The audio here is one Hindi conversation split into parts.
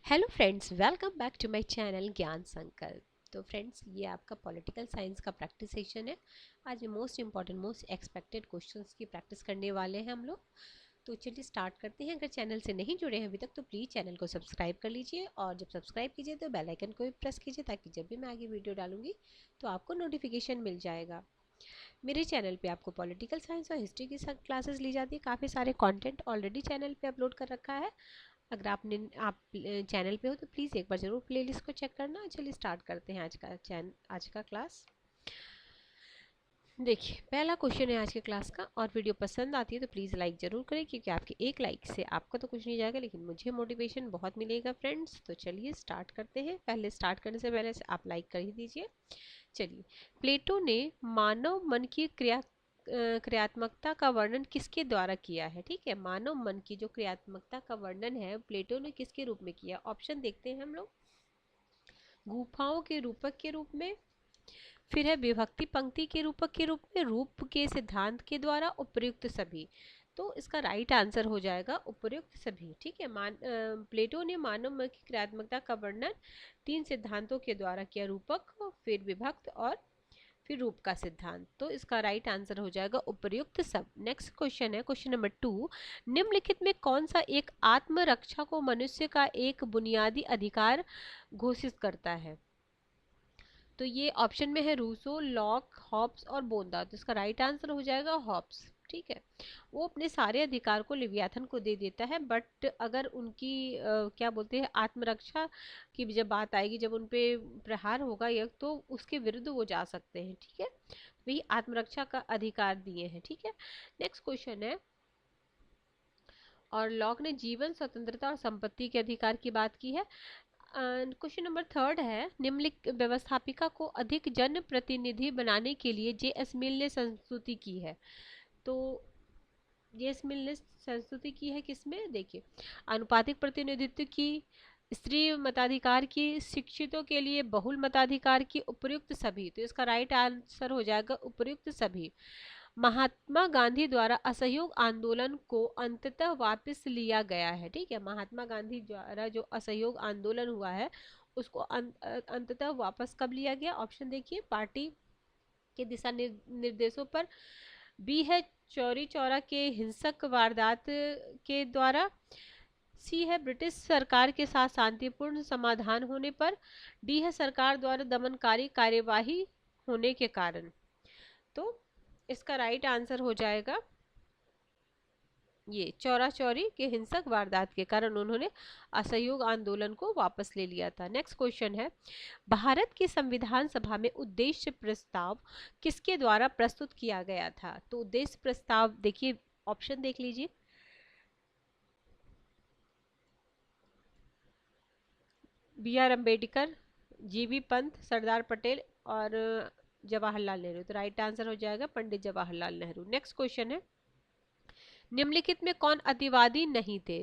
Hello friends, welcome back to my channel Gyan Sankalp. तो फ्रेंड्स, ये आपका पॉलिटिकल साइंस का प्रैक्टिस सेशन है। आज most important most expected questions की प्रैक्टिस करने वाले हैं हम लोग। तो चलिए स्टार्ट करते हैं। अगर चैनल से नहीं जुड़े हैं अभी तक तो प्लीज़ चैनल को सब्सक्राइब कर लीजिए, और जब सब्सक्राइब कीजिए तो बेल आइकन को भी प्रेस कीजिए, ताकि जब भी मैं आगे वीडियो डालूंगी तो आपको नोटिफिकेशन मिल जाएगा। मेरे चैनल पे आपको पॉलिटिकल साइंस और हिस्ट्री की क्लासेस ली जाती है। काफ़ी सारे कंटेंट ऑलरेडी चैनल पे अपलोड कर रखा है। अगर आप चैनल पे हो तो प्लीज़ एक बार ज़रूर प्लेलिस्ट को चेक करना। चलिए स्टार्ट करते हैं आज का क्लास। देखिए, पहला क्वेश्चन है आज के क्लास का। और वीडियो पसंद आती है तो प्लीज़ लाइक ज़रूर करें, क्योंकि आपके एक लाइक से आपका तो कुछ नहीं जाएगा, लेकिन मुझे मोटिवेशन बहुत मिलेगा फ्रेंड्स। तो चलिए स्टार्ट करते हैं। पहले स्टार्ट करने से पहले आप लाइक कर ही दीजिए। चलिए, प्लेटो ने मानव मन की क्रियात्मकता का वर्णन किसके द्वारा किया है? ठीक है, मानव मन की जो क्रियात्मकता का वर्णन है प्लेटो ने किसके रूप में किया? ऑप्शन देखते हैं हम लोग। गुफाओं के रूपक के रूप में, फिर है विभक्ति पंक्ति के रूपक के रूप में, रूप के सिद्धांत के द्वारा, उपयुक्त सभी। तो इसका राइट आंसर हो जाएगा उपयुक्त सभी। ठीक है, प्लेटो ने मानव मन की क्रियात्मकता का वर्णन 3 सिद्धांतों के द्वारा किया। रूपक, फिर विभक्त और फिर रूप का सिद्धांत। तो इसका राइट आंसर हो जाएगा उपयुक्त सब। नेक्स्ट क्वेश्चन है क्वेश्चन नंबर 2। निम्नलिखित में कौन सा एक आत्मरक्षा को मनुष्य का एक बुनियादी अधिकार घोषित करता है? तो ये ऑप्शन में है रूसो, लॉक, हॉब्स और बोंदा। तो इसका राइट आंसर हो जाएगा हॉब्स। ठीक है, वो अपने सारे अधिकार को लिव्याथन को दे देता है, बट अगर उनकी क्या बोलते हैं, आत्मरक्षा की जब बात आएगी, जब उन पे प्रहार होगा या तो उसके विरुद्ध वो जा सकते हैं। ठीक है, वही आत्मरक्षा का अधिकार दिए हैं। ठीक है, नेक्स्ट क्वेश्चन है। और लॉक ने जीवन, स्वतंत्रता और संपत्ति के अधिकार की बात की है। क्वेश्चन नंबर 3 है। निम्नलिखित व्यवस्थापिका को अधिक जन प्रतिनिधि बनाने के लिए जे.एस. मिल ने संस्तुति की है। तो जे.एस. मिल ने संस्तुति की है किसमें? देखिए, अनुपातिक प्रतिनिधित्व की, स्त्री मताधिकार की, शिक्षितों के लिए बहुल मताधिकार की, उपयुक्त सभी। तो इसका राइट आंसर हो जाएगा उपयुक्त सभी। महात्मा गांधी द्वारा असहयोग आंदोलन को अंततः वापस लिया गया है। ठीक है, महात्मा गांधी द्वारा जो असहयोग आंदोलन हुआ है उसको अंततः वापस कब लिया गया? ऑप्शन देखिए। पार्टी के दिशा निर्देशों पर, बी है चौरी चौरा के हिंसक वारदात के द्वारा, सी है ब्रिटिश सरकार के साथ शांतिपूर्ण समाधान होने पर, डी है सरकार द्वारा दमनकारी कार्यवाही होने के कारण। तो इसका राइट आंसर हो जाएगा ये चौरा चौरी के हिंसक वारदात के कारण उन्होंने असहयोग आंदोलन को वापस ले लिया था। नेक्स्ट क्वेश्चन है। भारत की संविधान सभा में उद्देश्य प्रस्ताव किसके द्वारा प्रस्तुत किया गया था? तो उद्देश्य प्रस्ताव देखिए, ऑप्शन देख लीजिए। B R Ambedkar, G B Pant, Sardar Patel और जवाहरलाल नेहरू। तो राइट आंसर हो जाएगा पंडित जवाहरलाल नेहरू। नेक्स्ट क्वेश्चन है। निम्नलिखित में कौन अतिवादी नहीं थे?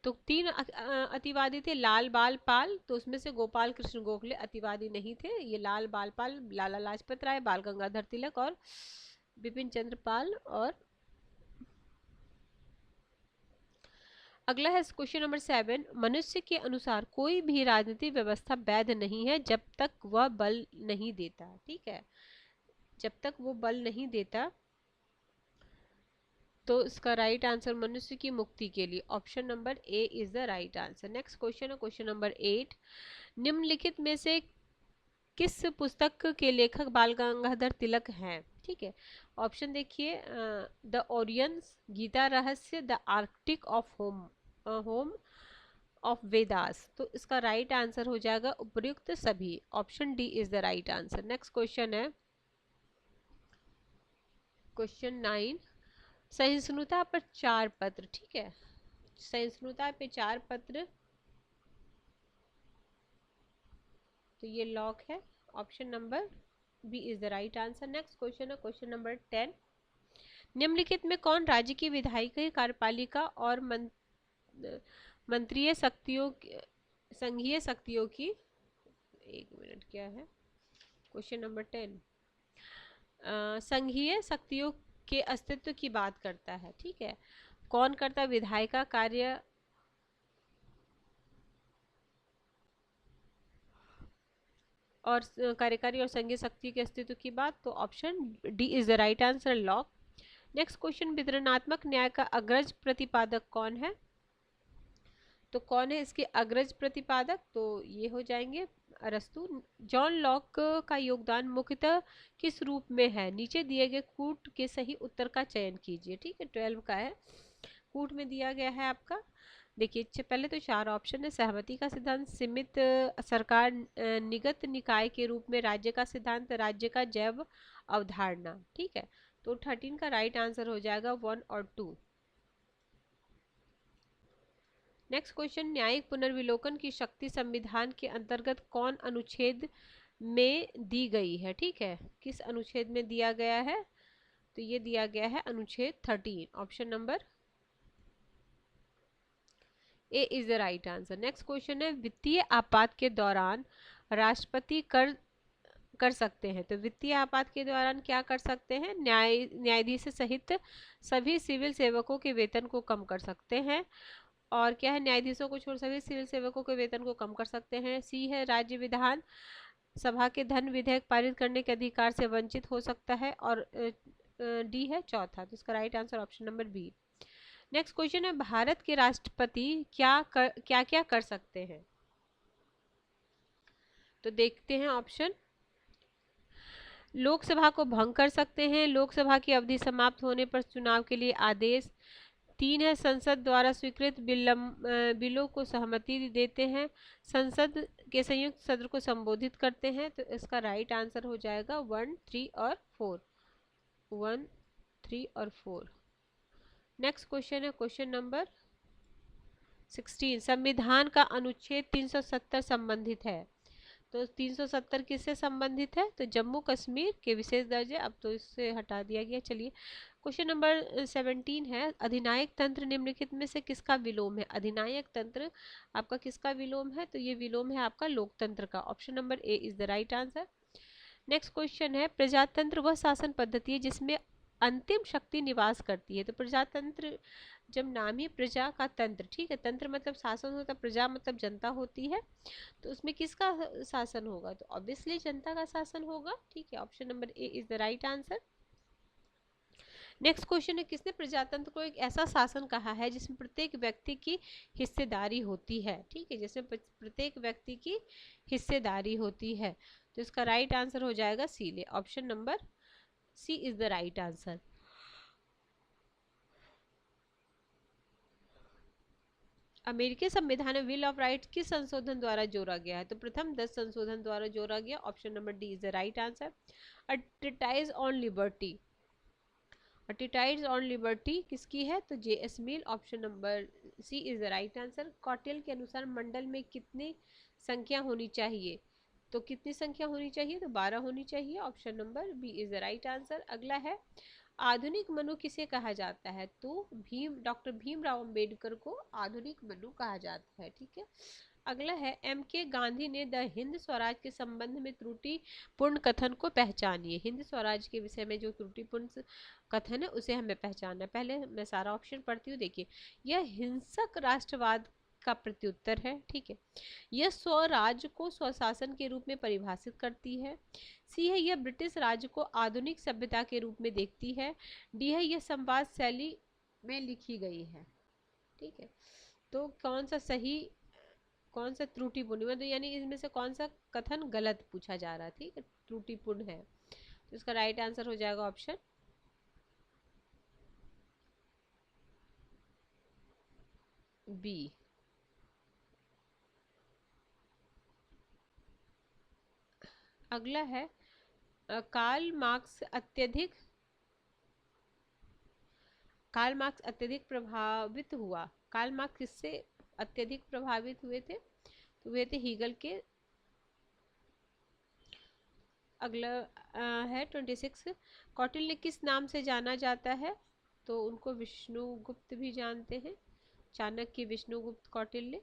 तो 3 अतिवादी थे। लाल बाल पाल, तो उसमें से गोपाल कृष्ण गोखले अतिवादी नहीं थे। ये लाल बाल पाल लाला लाजपत राय, बाल गंगाधर तिलक और बिपिन चंद्र पाल। और अगला है क्वेश्चन नंबर 7। मनुष्य के अनुसार कोई भी राजनीतिक व्यवस्था वैध नहीं है जब तक वह बल नहीं देता। ठीक है, जब तक वो बल नहीं देता। तो इसका राइट आंसर मनुष्य की मुक्ति के लिए option number A is the right answer. Next question है क्वेश्चन नंबर 8। निम्नलिखित में से किस पुस्तक के लेखक बाल गंगाधर तिलक हैं? ठीक है, ऑप्शन देखिए। द ओरियंस, गीता रहस्य, the Arctic of home of Vedas. तो इसका राइट आंसर हो जाएगा उपयुक्त सभी। Option D is the right answer. Next question है क्वेश्चन 9। सहिष्णुता पर 4 पत्र। ठीक है, सहिष्णुता पे 4 पत्र। तो ये लॉक है। Option number B is the right answer. Next question है क्वेश्चन नंबर 10। निम्नलिखित में कौन राज्य की विधायिका, कार्यपालिका और मंत्रीय शक्तियों संघीय शक्तियों की, एक मिनट, क्या है क्वेश्चन नंबर 10? संघीय शक्तियों के अस्तित्व की बात करता है। ठीक है, कौन करता विधायिका कार्य, और कार्यकारी और संघीय शक्ति के अस्तित्व की बात, तो option D is the right answer, lock. Next question, वितरणात्मक न्याय का अग्रज प्रतिपादक कौन है? तो कौन है इसके अग्रज प्रतिपादक? तो ये हो जाएंगे अरस्तु। जॉन लॉक का योगदान मुख्यतः किस रूप में है? नीचे दिए गए कूट के सही उत्तर का चयन कीजिए। ठीक है, 12 का है, कूट में दिया गया है आपका। देखिए पहले तो 4 ऑप्शन है। सहमति का सिद्धांत, सीमित सरकार, निगत निकाय के रूप में राज्य का सिद्धांत, राज्य का जैव अवधारणा। ठीक है, तो 13 का राइट आंसर हो जाएगा 1 और 2। नेक्स्ट क्वेश्चन, न्यायिक पुनर्विलोकन की शक्ति संविधान के अंतर्गत कौन अनुच्छेद में दी गई है? ठीक है, किस अनुच्छेद में दिया गया है? तो ये दिया गया है अनुच्छेद 13, option number A is the right answer. Next question है, वित्तीय आपात के दौरान राष्ट्रपति कर सकते हैं। तो वित्तीय आपात के दौरान क्या कर सकते हैं? न्यायाधीश सहित सभी सिविल सेवकों के वेतन को कम कर सकते हैं। और क्या है? न्यायाधीशों को छोड़ सभी सिविल सेवकों के वेतन को कम कर सकते हैं। सी है, राज्य विधान सभा के धन विधेयक पारित करने के अधिकार से वंचित हो सकता है। और डी है चौथा, तो इसका right answer option number B. Next question है, भारत के राष्ट्रपति क्या क्या कर सकते हैं? तो देखते हैं ऑप्शन। लोकसभा को भंग कर सकते हैं, लोकसभा की अवधि समाप्त होने पर चुनाव के लिए आदेश। 3 है, संसद द्वारा स्वीकृत बिलों को सहमति देते हैं, संसद के संयुक्त सत्र को संबोधित करते हैं। तो इसका राइट आंसर हो जाएगा 1, 3 और 4। 1, 3 और 4। नेक्स्ट क्वेश्चन है क्वेश्चन नंबर 16, संविधान का अनुच्छेद 370 संबंधित है। तो 370 किससे संबंधित है? तो जम्मू कश्मीर के विशेष दर्जे, अब तो इससे हटा दिया गया। चलिए क्वेश्चन नंबर 17 है, अधिनायक तंत्र निम्नलिखित में से किसका विलोम है? अधिनायक तंत्र आपका किसका विलोम है? तो ये विलोम है आपका लोकतंत्र का, option number A is the right answer. Next question है, प्रजातंत्र वह शासन पद्धति है जिसमें अंतिम शक्ति निवास करती है। तो प्रजातंत्र, जब नाम ही प्रजा का तंत्र, ठीक है, तंत्र मतलब शासन होता है, प्रजा मतलब जनता होती है, तो उसमें किसका शासन होगा? तो ऑब्वियसली जनता का शासन होगा। ठीक है, option number A is the right answer. Next question है, किसने प्रजातंत्र को एक ऐसा शासन कहा है जिसमें प्रत्येक व्यक्ति की हिस्सेदारी होती है? ठीक है, जिसमें प्रत्येक व्यक्ति की हिस्सेदारी होती है। तो इसका राइट आंसर हो जाएगा C, option number C is the right answer. अमेरिकी संविधान में बिल ऑफ राइट्स किस संशोधन द्वारा जोड़ा गया है? तो प्रथम 10 संशोधन द्वारा जोड़ा गया, option number D is the right answer. A treatise on liberty, treatise on liberty किसकी है? तो J S. Mill, option number C is the right answer. Kautilya के अनुसार मंडल में कितनी संख्या होनी चाहिए? तो कितनी संख्या होनी चाहिए? तो 12 होनी चाहिए, option number B is the right answer. अगला है, आधुनिक मनु किसे कहा जाता है? तो डॉक्टर भीमराव अंबेडकर को आधुनिक मनु कहा जाता है। ठीक है, अगला है, एम के गांधी ने द हिंद स्वराज के संबंध में त्रुटिपूर्ण कथन को पहचानिए। हिंद स्वराज के विषय में जो त्रुटिपूर्ण कथन है उसे हमें पहचानना है। पहले मैं सारा ऑप्शन पढ़ती हूँ। देखिए, यह हिंसक राष्ट्रवाद का प्रत्युत्तर है। ठीक है, यह स्वराज को स्वशासन के रूप में परिभाषित करती है। सी है, यह ब्रिटिश राज्य को आधुनिक सभ्यता के रूप में देखती है। डी है, यह संवाद शैली में लिखी गई है। ठीक है, तो कौन सा सही, कौन सा त्रुटिपूर्ण, मतलब यानी इसमें से कौन सा कथन गलत पूछा जा रहा है? ठीक है, त्रुटिपूर्ण है, तो इसका राइट आंसर हो जाएगा ऑप्शन बी। अगला है, कार्ल मार्क्स अत्यधिक प्रभावित हुआ। कार्ल मार्क्स किससे अत्यधिक प्रभावित हुए थे? तो हुए थे हीगल के। अगला है 26, कौटिल्य किस नाम से जाना जाता है? तो उनको विष्णुगुप्त भी जानते हैं, चाणक्य, विष्णुगुप्त, कौटिल्य।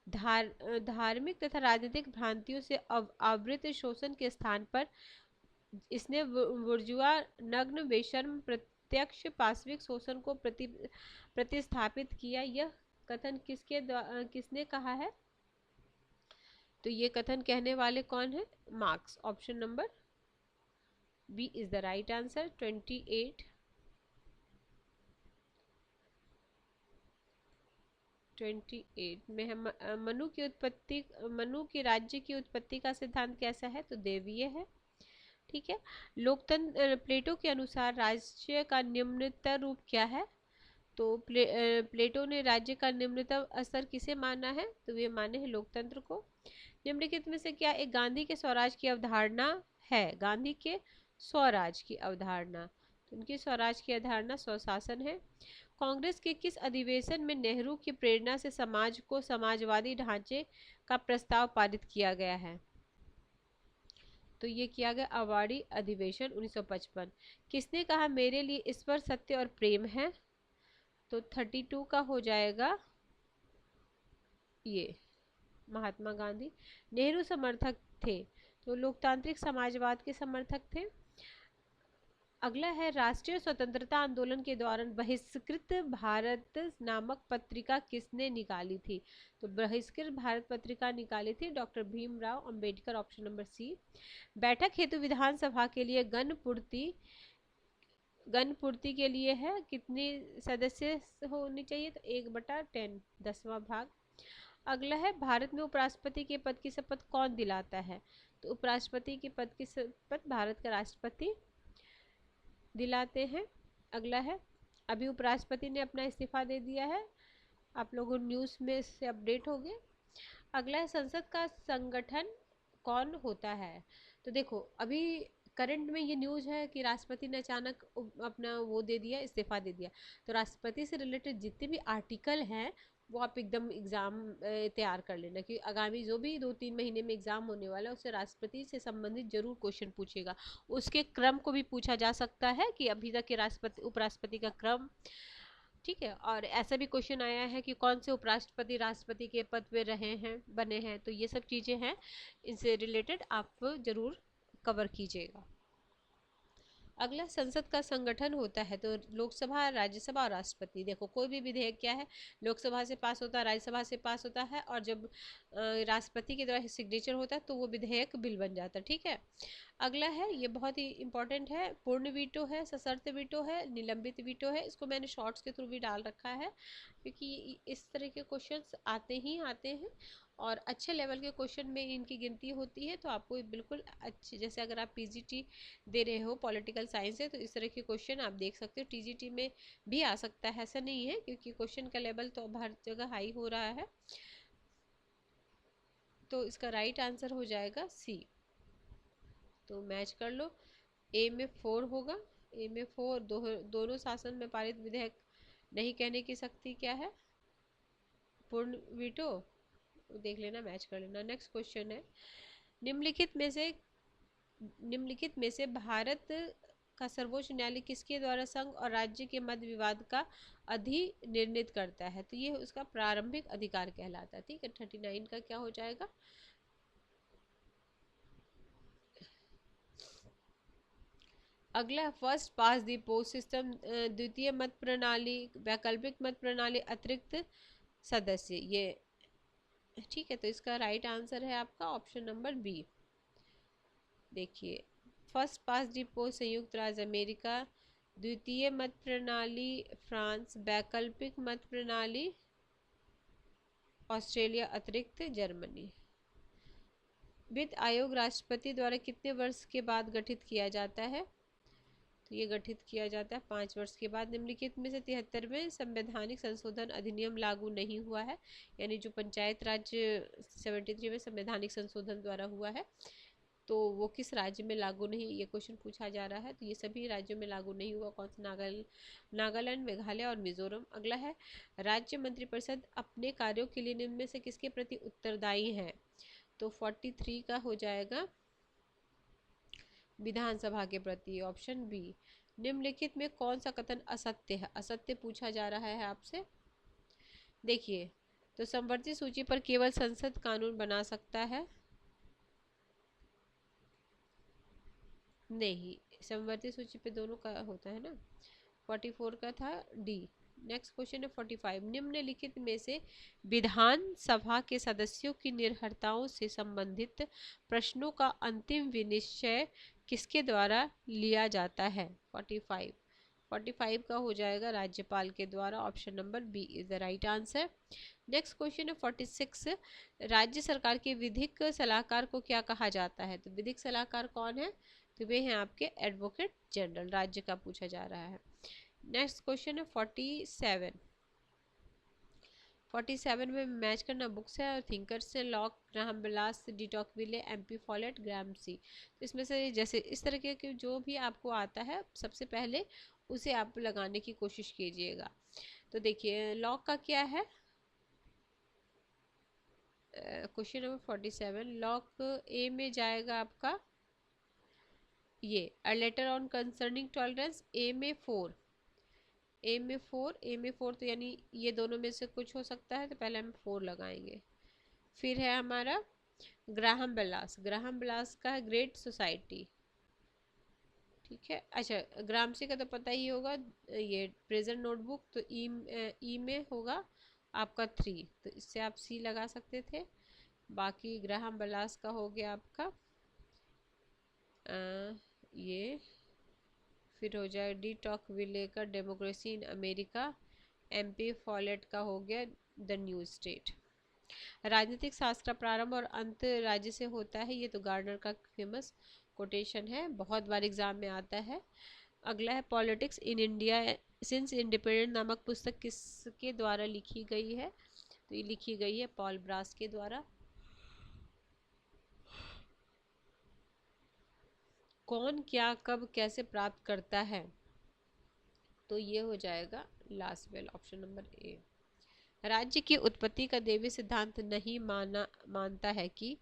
धार्मिक तथा राजनीतिक भ्रांतियों से आवृत शोषण के स्थान पर इसने बुर्जुआ नग्न बेशर्म प्रत्यक्ष पाशविक शोषण को प्रतिस्थापित किया। यह कथन किसने कहा है? तो ये कथन कहने वाले कौन है? Marx. Option number B is the right answer. 28 में हम मनु की राज्य की उत्पत्ति का सिद्धांत कैसा है? तो दैवीय है। ठीक है। लोकतंत्र प्लेटो के अनुसार राज्य का निम्नतर रूप क्या है? तो प्लेटो ने राज्य का निम्नतम स्तर किसे माना है? तो वे माने हैं लोकतंत्र को। निम्नलिखित में से क्या एक गांधी के स्वराज की अवधारणा है? गांधी के स्वराज की अवधारणा, तो उनकी स्वराज की अवधारणा स्वशासन है। कांग्रेस के किस अधिवेशन में नेहरू की प्रेरणा से समाज को समाजवादी ढांचे का प्रस्ताव पारित किया गया है? तो ये किया गया अवार्डी अधिवेशन 1955। किसने कहा मेरे लिए ईश्वर सत्य और प्रेम है? तो 32 का हो जाएगा ये महात्मा गांधी। नेहरू समर्थक थे, तो लोकतांत्रिक समाजवाद के समर्थक थे। अगला है राष्ट्रीय स्वतंत्रता आंदोलन के दौरान बहिष्कृत भारत नामक पत्रिका किसने निकाली थी? तो बहिष्कृत भारत पत्रिका निकाली थी doctor Bhimrao Ambedkar. Option number C. बैठक हेतु विधानसभा के लिए गणपूर्ति के लिए है कितने सदस्य होने चाहिए? तो 1/10, 10वां भाग। अगला है भारत में उपराष्ट्रपति के पद की शपथ कौन दिलाता है? तो उपराष्ट्रपति के पद की शपथ भारत का राष्ट्रपति दिलाते हैं। अगला है अभी उपराष्ट्रपति ने अपना इस्तीफा दे दिया है, आप लोगों न्यूज़ में इससे अपडेट हो गए। अगला है संसद का संगठन कौन होता है? तो देखो अभी करंट में ये न्यूज़ है कि राष्ट्रपति ने अचानक अपना वो दे दिया, इस्तीफा दे दिया। तो राष्ट्रपति से रिलेटेड जितने भी आर्टिकल हैं वो आप एकदम एग्ज़ाम तैयार कर लेना कि आगामी जो भी 2-3 महीने में एग्ज़ाम होने वाला है उससे राष्ट्रपति से संबंधित जरूर क्वेश्चन पूछेगा। उसके क्रम को भी पूछा जा सकता है कि अभी तक के राष्ट्रपति उपराष्ट्रपति का क्रम। ठीक है। और ऐसा भी क्वेश्चन आया है कि कौन से उपराष्ट्रपति राष्ट्रपति के पद पे रहे हैं, बने हैं। तो ये सब चीज़ें हैं, इनसे रिलेटेड आप जरूर कवर कीजिएगा। अगला संसद का संगठन होता है तो लोकसभा, राज्यसभा और राष्ट्रपति। देखो कोई भी विधेयक क्या है, लोकसभा से पास होता है, राज्यसभा से पास होता है, और जब राष्ट्रपति के द्वारा सिग्नेचर होता है तो वो विधेयक बिल बन जाता है। ठीक है। अगला है, ये बहुत ही इंपॉर्टेंट है, पूर्ण वीटो है, सशर्त वीटो है, निलंबित वीटो है। इसको मैंने शॉर्ट्स के थ्रू भी डाल रखा है क्योंकि इस तरह के क्वेश्चंस आते ही आते हैं और अच्छे लेवल के क्वेश्चन में इनकी गिनती होती है। तो आपको बिल्कुल अच्छे, जैसे अगर आप पीजीटी दे रहे हो पॉलिटिकल साइंस है तो इस तरह के क्वेश्चन आप देख सकते हो। टीजीटी में भी आ सकता है, ऐसा नहीं है, क्योंकि क्वेश्चन का लेवल तो अब हर जगह हाई हो रहा है। तो इसका राइट आंसर हो जाएगा सी। तो मैच कर लो। ए में 4 होगा, ए में 4। दोनों शासन में पारित विधेयक नहीं कहने की शक्ति क्या है? पूर्ण वीटो। देख लेना, मैच कर लेना। नेक्स्ट क्वेश्चन है, निम्नलिखित में से भारत का सर्वोच्च न्यायालय किसके द्वारा संघ और राज्य के मध्य विवाद का अधिनिर्णित करता है? तो ये उसका प्रारंभिक अधिकार कहलाता है। ठीक है। 39 का क्या हो जाएगा? अगला first pass the post system, द्वितीय मत प्रणाली, वैकल्पिक मत प्रणाली, अतिरिक्त सदस्य, ये ठीक है। तो इसका राइट आंसर है आपका ऑप्शन नंबर बी। देखिए, फर्स्ट पास द पोस्ट संयुक्त राज्य अमेरिका, द्वितीय मत प्रणाली फ्रांस, वैकल्पिक मत प्रणाली ऑस्ट्रेलिया, अतिरिक्त जर्मनी। वित्त आयोग राष्ट्रपति द्वारा कितने वर्ष के बाद गठित किया जाता है? तो ये गठित किया जाता है 5 वर्ष के बाद। निम्नलिखित में से 73वें संवैधानिक संशोधन अधिनियम लागू नहीं हुआ है, यानी जो पंचायत राज 73 में संवैधानिक संशोधन द्वारा हुआ है तो वो किस राज्य में लागू नहीं, ये क्वेश्चन पूछा जा रहा है। तो ये सभी राज्यों में लागू नहीं हुआ। कौन सा? नागालैंड, मेघालय और मिजोरम। अगला है, राज्य मंत्रिपरिषद अपने कार्यों के लिए निम्न में से किसके प्रति उत्तरदायी है? तो 43 का हो जाएगा विधानसभा के प्रति, ऑप्शन बी। निम्नलिखित में कौन सा कथन असत्य है? असत्य पूछा जा रहा है आपसे। देखिए, तो समवर्ती सूची पर केवल संसद कानून बना सकता है, नहीं, समवर्ती सूची पे दोनों का होता है ना। 44 का था डी, नेक्स्ट क्वेश्चन है 45, निम्नलिखित में से विधानसभा के सदस्यों की निर्भरताओं से संबंधित प्रश्नों का अंतिम विनिश्चय किसके द्वारा लिया जाता है। 45 का हो जाएगा राज्यपाल के द्वारा। Option number B is the right answer. Next question है 46, राज्य सरकार के विधिक सलाहकार को क्या कहा जाता है। तो विधिक सलाहकार कौन है, तो वे हैं आपके एडवोकेट जनरल, राज्य का पूछा जा रहा है। नेक्स्ट क्वेश्चन है 47 में मैच करना बुक्स है और थिंकर्स है, Locke, Graham Wallas, de Tocqueville, M P Follett, Gramsci. तो इसमें से जैसे इस तरह के जो भी आपको आता है सबसे पहले उसे आप लगाने की कोशिश कीजिएगा। तो देखिए लॉक का क्या है, क्वेश्चन नंबर 47 लॉक ए में जाएगा आपका ये a letter on concerning tolerance, A में 4 तो यानी ये दोनों में से कुछ हो सकता है, तो पहले हम 4 लगाएंगे। फिर है हमारा ग्राहम बेलास का है ग्रेट सोसाइटी, ठीक है। अच्छा ग्रामसी का तो पता ही होगा, ये प्रेजेंट नोटबुक, तो ई में होगा आपका 3, तो इससे आप सी लगा सकते थे। बाकी ग्राहम बेलास का हो गया आपका ये, फिर हो जाए डी टॉकविले का democracy in America, MP Follett का हो गया द न्यू स्टेट। राजनीतिक शास्त्र का प्रारंभ और अंत राज्य से होता है, ये तो गार्डनर का फेमस कोटेशन है, बहुत बार एग्जाम में आता है। अगला है politics in India since independent नामक पुस्तक किसके द्वारा लिखी गई है। तो ये लिखी गई है पॉल ब्रास के द्वारा। कौन क्या कब कैसे प्राप्त करता है, तो ये हो जाएगा लासवेल, ऑप्शन नंबर ए। राज्य की उत्पत्ति का देवी सिद्धांत नहीं मानता है कि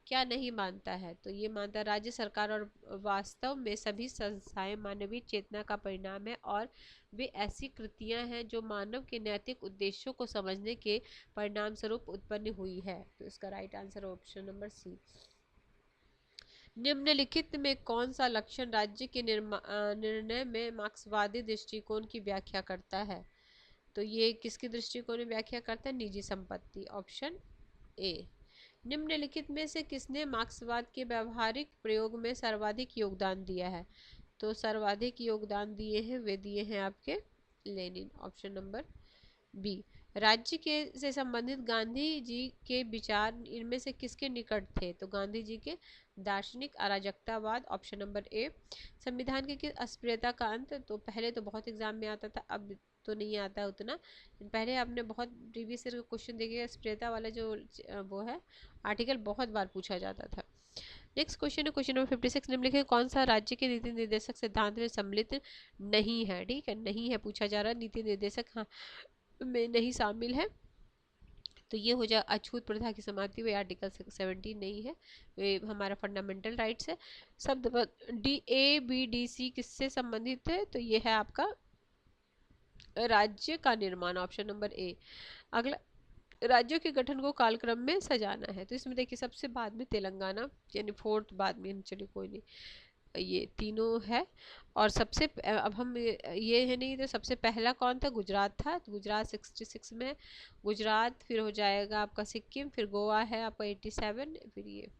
क्या नहीं मानता है, तो ये मानता है राज्य सरकार और वास्तव में सभी संस्थाएं मानवीय चेतना का परिणाम है और वे ऐसी कृतियां हैं जो मानव के नैतिक उद्देश्यों को समझने के परिणाम स्वरूप उत्पन्न हुई है। तो इसका right answer option number C. निम्नलिखित में कौन सा लक्षण राज्य के निर्णय में मार्क्सवादी दृष्टिकोण की व्याख्या करता है। तो ये किसकी दृष्टिकोण में व्याख्या करता है, निजी संपत्ति, ऑप्शन ए। निम्नलिखित में से किसने मार्क्सवाद के व्यावहारिक प्रयोग में सर्वाधिक योगदान दिया है। तो सर्वाधिक योगदान दिए हैं वे दिए हैं आपके लेनिन, ऑप्शन नंबर बी। राज्य के से संबंधित गांधी जी के विचार इनमें से किसके निकट थे, तो गांधी जी के दार्शनिक अराजकतावाद, ऑप्शन नंबर ए। संविधान के किस अस्पृश्यता का अंत, तो पहले तो बहुत एग्जाम में आता था, अब तो नहीं आता उतना, पहले आपने बहुत प्रीवियस ईयर का क्वेश्चन देखिएगा, अस्पृश्यता वाला जो वो है आर्टिकल बहुत बार पूछा जाता था। नेक्स्ट क्वेश्चन है क्वेश्चन नंबर 56, निम्नलिखित कौन सा राज्य के नीति निर्देशक सिद्धांत में सम्मिलित नहीं है, ठीक है, नहीं है पूछा जा रहा है, नीति निर्देशक हाँ में नहीं शामिल है, तो ये हो जाए अछूत प्रथा की समाप्ति, वे आर्टिकल 17 नहीं है, वे हमारा फंडामेंटल राइट्स है। शब्द D A B D C किससे संबंधित है, तो ये है आपका राज्य का निर्माण, ऑप्शन नंबर ए। अगला राज्यों के गठन को कालक्रम में सजाना है, तो इसमें देखिए सबसे बाद में तेलंगाना यानी 4th बाद में, चलिए कोई नहीं, ये तीनों है। और सबसे अब हम ये है नहीं, तो सबसे पहला कौन था, गुजरात था, तो गुजरात 66 में, गुजरात फिर हो जाएगा आपका सिक्किम, फिर गोवा है आपका 87, फिर ये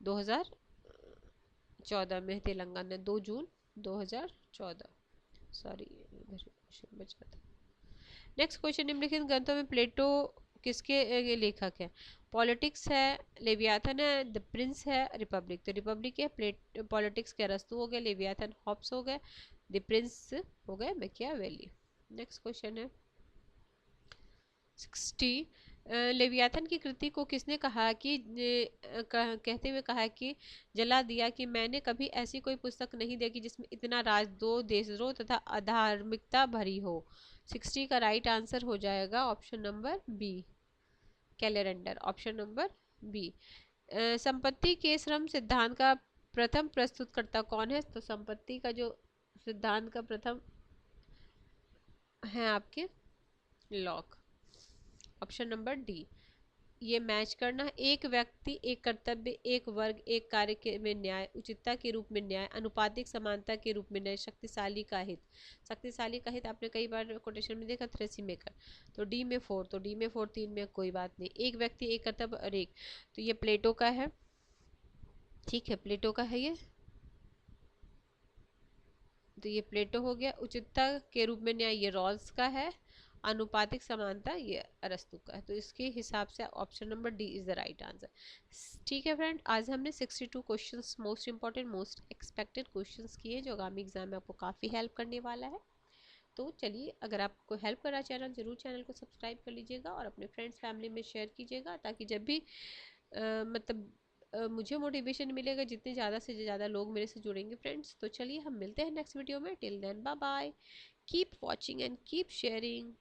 2014 में तेलंगाना 2 जून 2014, सॉरी बचा था। नेक्स्ट क्वेश्चन, निम्नलिखित ग्रंथों में प्लेटो किसके लेखक है। पॉलिटिक्स है, लेवियाथन है, द प्रिंस है, रिपब्लिक। तो रिपब्लिक है, पॉलिटिक्स के अरस्तु हो गए, लेवियाथन हॉब्स हो गए, द प्रिंस हो गए मैकियावेली। नेक्स्ट क्वेश्चन है 60, लेवियाथन की कृति को किसने कहा कि कहते हुए कहा कि जला दिया कि मैंने कभी ऐसी कोई पुस्तक नहीं देखी जिसमें इतना राजद्रोह, देशद्रोह तथा अधार्मिकता भरी हो। 60 का राइट आंसर हो जाएगा option number B, calendar, option number B. संपत्ति के श्रम सिद्धांत का प्रथम प्रस्तुतकर्ता कौन है, तो संपत्ति का जो सिद्धांत का प्रथम है आपके लॉक, ऑप्शन नंबर डी। ये मैच करना। एक व्यक्ति, एक कर्तव्य, एक वर्ग, एक कार्य के में न्याय, उचितता के रूप में न्याय, अनुपातिक समानता के रूप में न्याय, शक्तिशाली का हित। शक्तिशाली का हित आपने कई बार कोटेशन में देखा, थ्रेसी मेकर। तो डी में 4, तो डी में 4, 3 में कोई बात नहीं। एक व्यक्ति, एक कर्तव्य और एक, तो ये प्लेटो का है। ठीक है, प्लेटो का है ये, तो ये प्लेटो हो गया। उचितता के रूप में न्याय ये रॉल्स का है। अनुपातिक समानता ये अरस्तु का है। तो इसके हिसाब से option number D is the right answer. ठीक है फ्रेंड, आज हमने 62 questions, most important most expected questions किए जो आगामी एग्जाम में आपको काफ़ी हेल्प करने वाला है। तो चलिए, अगर आपको हेल्प कर रहा चैनल, जरूर चैनल को सब्सक्राइब कर लीजिएगा और अपने फ्रेंड्स फैमिली में शेयर कीजिएगा, ताकि जब भी मतलब मुझे मोटिवेशन मिलेगा, जितने ज़्यादा से ज़्यादा लोग मेरे से जुड़ेंगे फ्रेंड्स। तो चलिए, हम मिलते हैं नेक्स्ट वीडियो में। Till then, bye bye, keep watching and keep sharing.